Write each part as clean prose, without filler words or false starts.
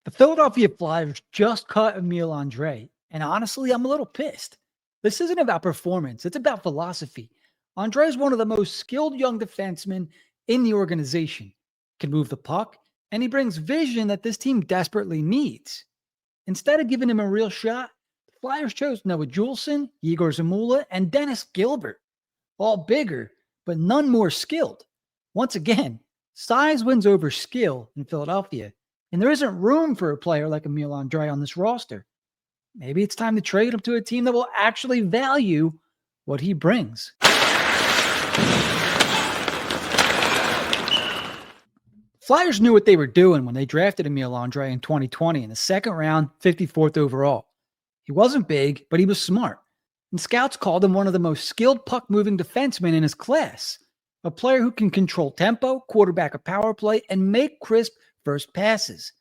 The Philadelphia Flyers just cut Emil Andrae, and honestly, I'm a little pissed. This isn't about performance, it's about philosophy. Andre is one of the most skilled young defensemen in the organization, can move the puck, and he brings vision that this team desperately needs. Instead of giving him a real shot, the Flyers chose Noah Juleson, Igor Zamula, and Dennis Gilbert, all bigger, but none more skilled. Once again, size wins over skill in Philadelphia, and there isn't room for a player like Emil Andrae on this roster. Maybe it's time to trade him to a team that will actually value what he brings. Flyers knew what they were doing when they drafted Emil Andrae in 2020 in the second round, 54th overall. He wasn't big, but he was smart, and scouts called him one of the most skilled puck-moving defensemen in his class, a player who can control tempo, quarterback a power play, and make crisp first passes.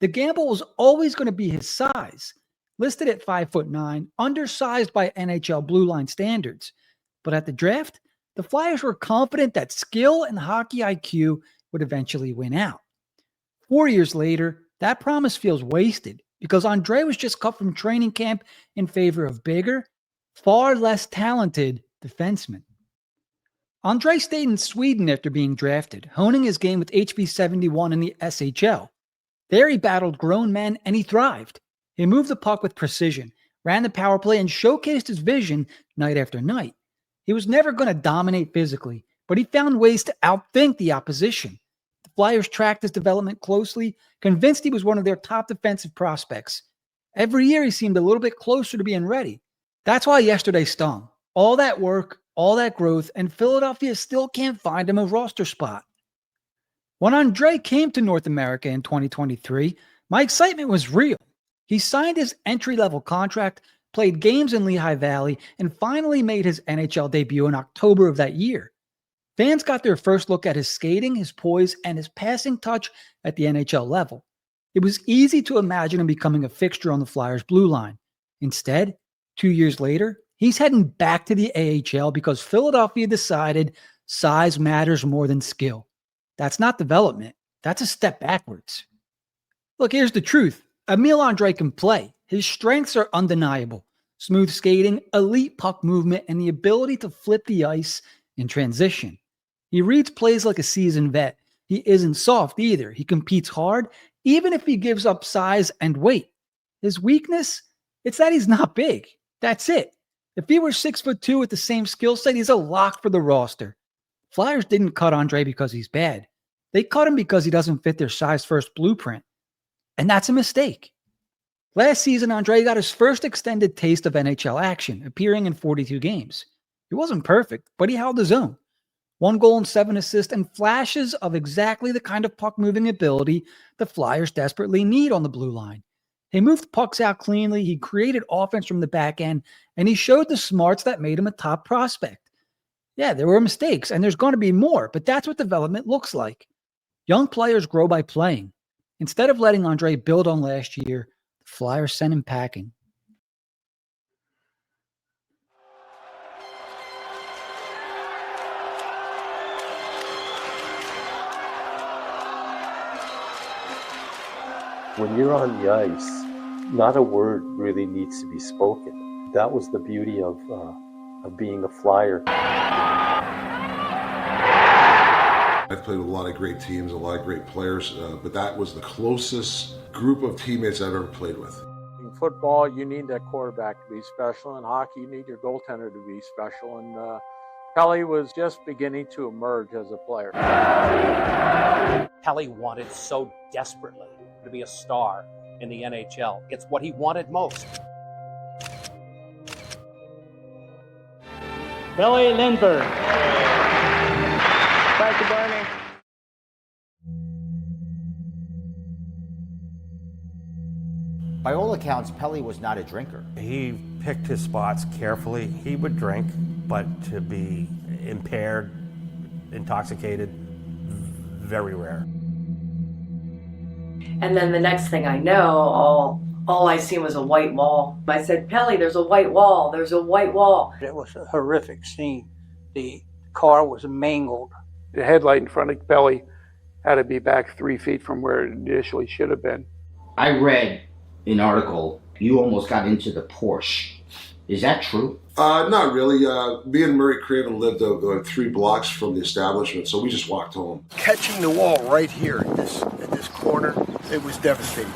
The gamble was always going to be his size, listed at 5'9", undersized by NHL blue line standards. But at the draft, the Flyers were confident that skill and hockey IQ would eventually win out. 4 years later, that promise feels wasted because Andrae was just cut from training camp in favor of bigger, far less talented defensemen. Andrae stayed in Sweden after being drafted, honing his game with HV71 in the SHL. There he battled grown men and he thrived. He moved the puck with precision, ran the power play, and showcased his vision night after night. He was never going to dominate physically, but he found ways to outthink the opposition. The Flyers tracked his development closely, convinced he was one of their top defensive prospects. Every year he seemed a little bit closer to being ready. That's why yesterday stung. All that work, all that growth, and Philadelphia still can't find him a roster spot. When Andrae came to North America in 2023, my excitement was real. He signed his entry-level contract, played games in Lehigh Valley, and finally made his NHL debut in October of that year. Fans got their first look at his skating, his poise, and his passing touch at the NHL level. It was easy to imagine him becoming a fixture on the Flyers' blue line. Instead, 2 years later, he's heading back to the AHL because Philadelphia decided size matters more than skill. That's not development. That's a step backwards. Look, here's the truth. Emil Andrae can play. His strengths are undeniable. Smooth skating, elite puck movement, and the ability to flip the ice in transition. He reads plays like a seasoned vet. He isn't soft either. He competes hard, even if he gives up size and weight. His weakness? It's that he's not big. That's it. If he were 6'2" with the same skill set, he's a lock for the roster. Flyers didn't cut Andrae because he's bad. They cut him because he doesn't fit their size-first blueprint. And that's a mistake. Last season, Andrae got his first extended taste of NHL action, appearing in 42 games. He wasn't perfect, but he held his own. 1 goal and 7 assists and flashes of exactly the kind of puck-moving ability the Flyers desperately need on the blue line. He moved pucks out cleanly, he created offense from the back end, and he showed the smarts that made him a top prospect. Yeah, there were mistakes, and there's going to be more, but that's what development looks like. Young players grow by playing. Instead of letting Andrae build on last year, the Flyers sent him packing. When you're on the ice, not a word really needs to be spoken. That was the beauty of being a Flyer. I've played with a lot of great teams, a lot of great players, but that was the closest group of teammates I've ever played with. In football, you need that quarterback to be special. In hockey, you need your goaltender to be special. And Kelly was just beginning to emerge as a player. Kelly wanted so desperately to be a star in the NHL. It's what he wanted most. Billy Lindbergh. Thank you, Bernie. By all accounts, Pelly was not a drinker. He picked his spots carefully. He would drink, but to be impaired, intoxicated, very rare. And then the next thing I know, all I seen was a white wall. I said, Pelly, there's a white wall. There's a white wall. It was a horrific scene. The car was mangled. The headlight in front of Pelly had to be back 3 feet from where it initially should have been. I read an article, you almost got into the Porsche. Is that true? Not really. Me and Murray Craven lived 3 blocks from the establishment, so we just walked home. Catching the wall right here in this corner, it was devastating.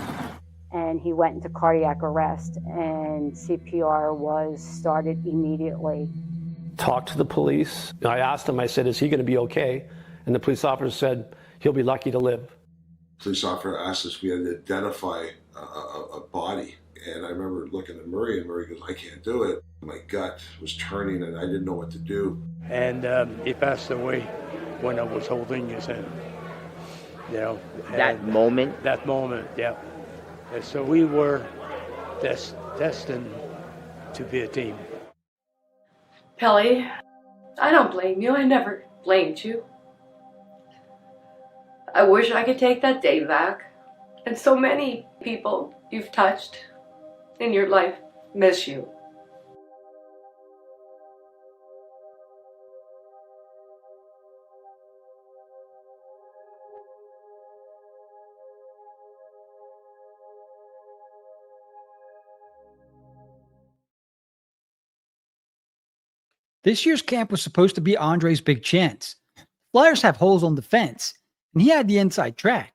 And he went into cardiac arrest, and CPR was started immediately. Talked to the police. I asked him, I said, is he going to be okay? And the police officer said, he'll be lucky to live. Police officer asked us if we had to identify a body. And I remember looking at Murray, and Murray goes, I can't do it. My gut was turning, and I didn't know what to do. And he passed away when I was holding his hand. You know, that moment? That moment, yeah. And so we were destined to be a team. Pelly, I don't blame you. I never blamed you. I wish I could take that day back. And so many people you've touched in your life miss you. This year's camp was supposed to be Andrae's big chance. Flyers have holes on the fence, and he had the inside track.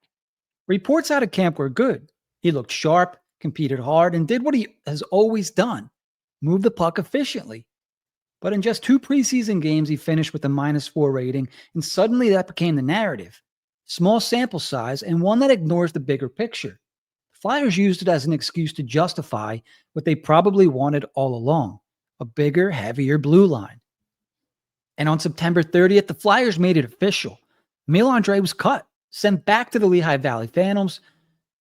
Reports out of camp were good. He looked sharp, competed hard, and did what he has always done, move the puck efficiently. But in just 2 preseason games, he finished with a -4 rating, and suddenly that became the narrative. Small sample size, and one that ignores the bigger picture. The Flyers used it as an excuse to justify what they probably wanted all along, a bigger, heavier blue line. And on September 30th, the Flyers made it official. Emil Andrae was cut, sent back to the Lehigh Valley Phantoms.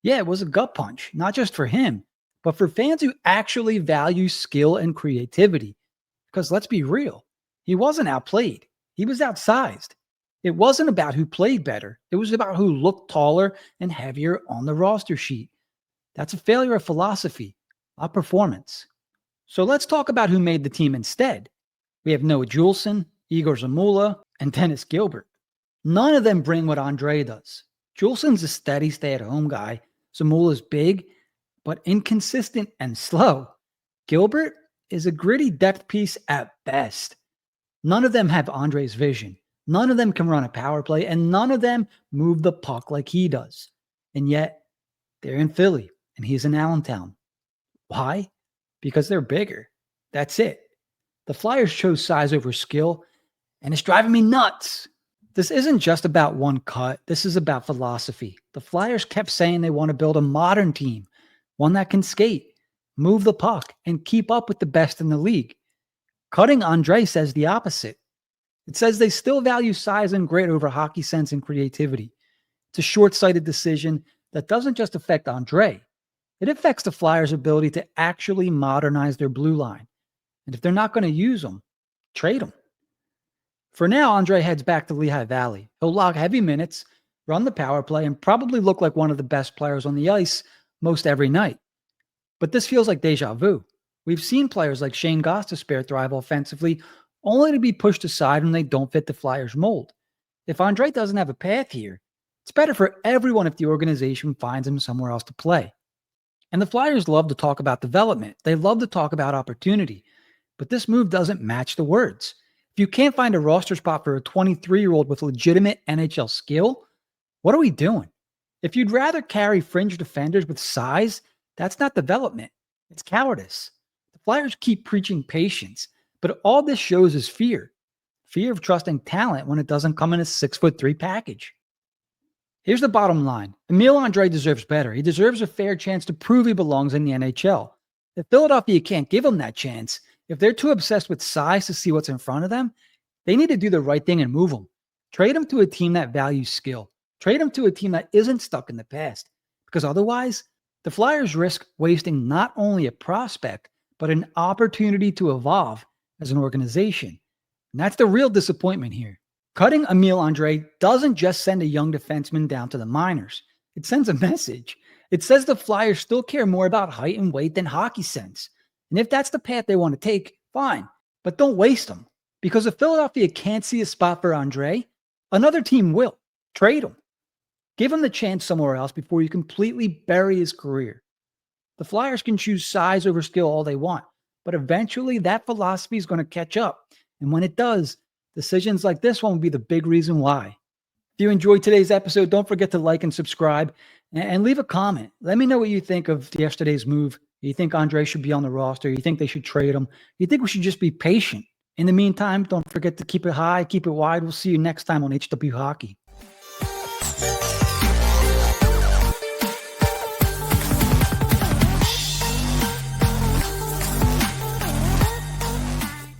Yeah, it was a gut punch, not just for him, but for fans who actually value skill and creativity. Because let's be real, he wasn't outplayed. He was outsized. It wasn't about who played better. It was about who looked taller and heavier on the roster sheet. That's a failure of philosophy, not performance. So let's talk about who made the team instead. We have Noah Juulsen, Igor Zamula, and Dennis Gilbert. None of them bring what Andrae does. Juulsen's a steady stay-at-home guy. Zamula's big, but inconsistent and slow. Gilbert is a gritty depth piece at best. None of them have Andrae's vision. None of them can run a power play, and none of them move the puck like he does. And yet, they're in Philly, and he's in Allentown. Why? Because they're bigger. That's it. The Flyers chose size over skill, and it's driving me nuts. This isn't just about one cut. This is about philosophy. The Flyers kept saying they want to build a modern team, one that can skate, move the puck, and keep up with the best in the league. Cutting Andrae says the opposite. It says they still value size and grit over hockey sense and creativity. It's a short-sighted decision that doesn't just affect Andrae. It affects the Flyers' ability to actually modernize their blue line. And if they're not going to use them, trade them. For now, Andrae heads back to Lehigh Valley. He'll log heavy minutes, run the power play, and probably look like one of the best players on the ice most every night. But this feels like deja vu. We've seen players like Shane Gostisbehere thrive offensively, only to be pushed aside when they don't fit the Flyers' mold. If Andrae doesn't have a path here, it's better for everyone if the organization finds him somewhere else to play. And the Flyers love to talk about development. They love to talk about opportunity. But this move doesn't match the words. If you can't find a roster spot for a 23-year-old with legitimate NHL skill, what are we doing? If you'd rather carry fringe defenders with size, that's not development. It's cowardice. The Flyers keep preaching patience, but all this shows is fear. Fear of trusting talent when it doesn't come in a 6'3" package. Here's the bottom line. Emil Andrae deserves better. He deserves a fair chance to prove he belongs in the NHL. If Philadelphia can't give him that chance, if they're too obsessed with size to see what's in front of them, they need to do the right thing and move him. Trade him to a team that values skill. Trade him to a team that isn't stuck in the past. Because otherwise, the Flyers risk wasting not only a prospect, but an opportunity to evolve as an organization. And that's the real disappointment here. Cutting Emil Andrae doesn't just send a young defenseman down to the minors. It sends a message. It says the Flyers still care more about height and weight than hockey sense. And if that's the path they want to take, fine. But don't waste them. Because if Philadelphia can't see a spot for Andrae, another team will. Trade him. Give him the chance somewhere else before you completely bury his career. The Flyers can choose size over skill all they want, but eventually that philosophy is going to catch up. And when it does, decisions like this one will be the big reason why. If you enjoyed today's episode, don't forget to like and subscribe and leave a comment. Let me know what you think of yesterday's move. You think Andrae should be on the roster? You think they should trade him? You think we should just be patient? In the meantime, don't forget to keep it high, keep it wide. We'll see you next time on HW Hockey.